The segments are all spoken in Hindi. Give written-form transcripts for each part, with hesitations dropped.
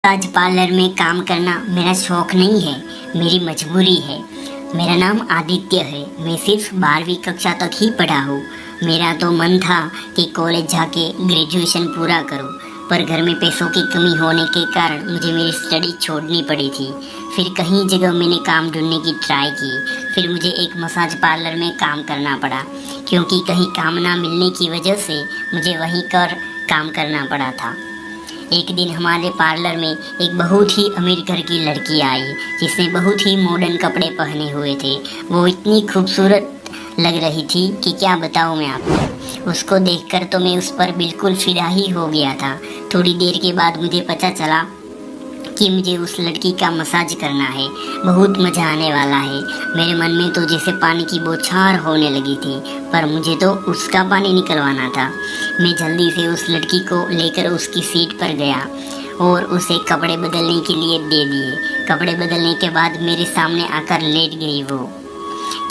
आज पार्लर में काम करना मेरा शौक नहीं है, मेरी मजबूरी है। मेरा नाम आदित्य है। मैं सिर्फ 12वीं कक्षा तक ही पढ़ा हूँ। मेरा तो मन था कि कॉलेज जाके ग्रेजुएशन पूरा करूँ, पर घर में पैसों की कमी होने के कारण मुझे मेरी स्टडी छोड़नी पड़ी थी। फिर कहीं जगह मैंने काम ढूंढने की ट्राई की। फिर मुझे एक मसाज पार्लर में काम करना पड़ा, क्योंकि कहीं काम ना मिलने की वजह से मुझे वहीं कर काम करना पड़ा था। एक दिन हमारे पार्लर में एक बहुत ही अमीर घर की लड़की आई, जिसने बहुत ही मॉडर्न कपड़े पहने हुए थे। वो इतनी खूबसूरत लग रही थी कि क्या बताऊँ मैं आपको। उसको देखकर तो मैं उस पर बिल्कुल फिदा ही हो गया था। थोड़ी देर के बाद मुझे पता चला कि मुझे उस लड़की का मसाज करना है। बहुत मज़ा आने वाला है। मेरे मन में तो जैसे पानी की बौछार होने लगी थी, पर मुझे तो उसका पानी निकलवाना था। मैं जल्दी से उस लड़की को लेकर उसकी सीट पर गया और उसे कपड़े बदलने के लिए दे दिए। कपड़े बदलने के बाद मेरे सामने आकर लेट गई वो।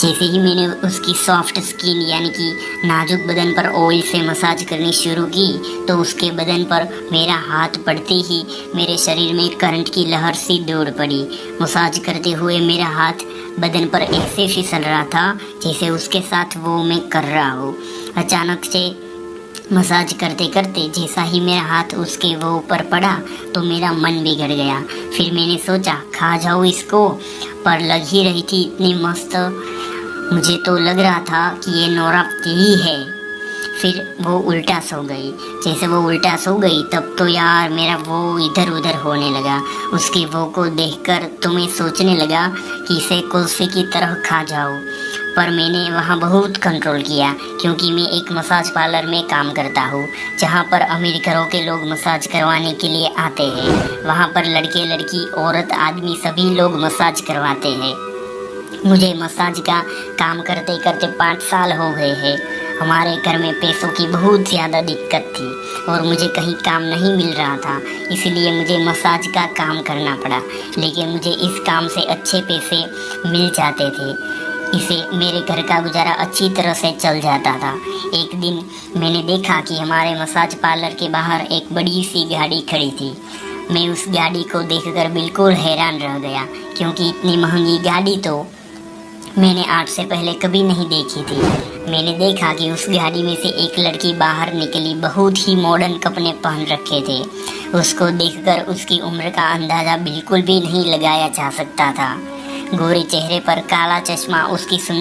जैसे ही मैंने उसकी सॉफ्ट स्किन यानी कि नाजुक बदन पर ऑयल से मसाज करनी शुरू की, तो उसके बदन पर मेरा हाथ पड़ते ही मेरे शरीर में करंट की लहर सी दौड़ पड़ी। मसाज करते हुए मेरा हाथ बदन पर ऐसे फिसल रहा था जैसे उसके साथ वो मैं कर रहा हूँ। अचानक से मसाज करते करते जैसा ही मेरा हाथ उसके वो ऊपर पड़ा तो मेरा मन बिगड़ गया। फिर मैंने सोचा खा जाऊँ इसको, पर लग ही रही थी इतनी मस्त, मुझे तो लग रहा था कि ये नोरा फतेही है। फिर वो उल्टा सो गई। जैसे वो उल्टा सो गई तब तो यार मेरा वो इधर उधर होने लगा। उसके वो को देखकर तो मैं सोचने लगा कि इसे कुल्फी की तरह खा जाऊँ, पर मैंने वहाँ बहुत कंट्रोल किया, क्योंकि मैं एक मसाज पार्लर में काम करता हूँ, जहाँ पर अमीर घरों के लोग मसाज करवाने के लिए आते हैं। वहाँ पर लड़के लड़की औरत आदमी सभी लोग मसाज करवाते हैं। मुझे मसाज का काम करते करते 5 साल हो गए हैं। हमारे घर में पैसों की बहुत ज़्यादा दिक्कत थी और मुझे कहीं काम नहीं मिल रहा था, इसलिए मुझे मसाज का काम करना पड़ा। लेकिन मुझे इस काम से अच्छे पैसे मिल जाते थे। इसे मेरे घर का गुजारा अच्छी तरह से चल जाता था। एक दिन मैंने देखा कि हमारे मसाज पार्लर के बाहर एक बड़ी सी गाड़ी खड़ी थी। मैं उस गाड़ी को देखकर बिल्कुल हैरान रह गया, क्योंकि इतनी महंगी गाड़ी तो मैंने आज से पहले कभी नहीं देखी थी। मैंने देखा कि उस गाड़ी में से एक लड़की बाहर निकली, बहुत ही मॉडर्न कपड़े पहन रखे थे। उसको देखकर उसकी उम्र का अंदाज़ा बिल्कुल भी नहीं लगाया जा सकता था। गोरे चेहरे पर काला चश्मा उसकी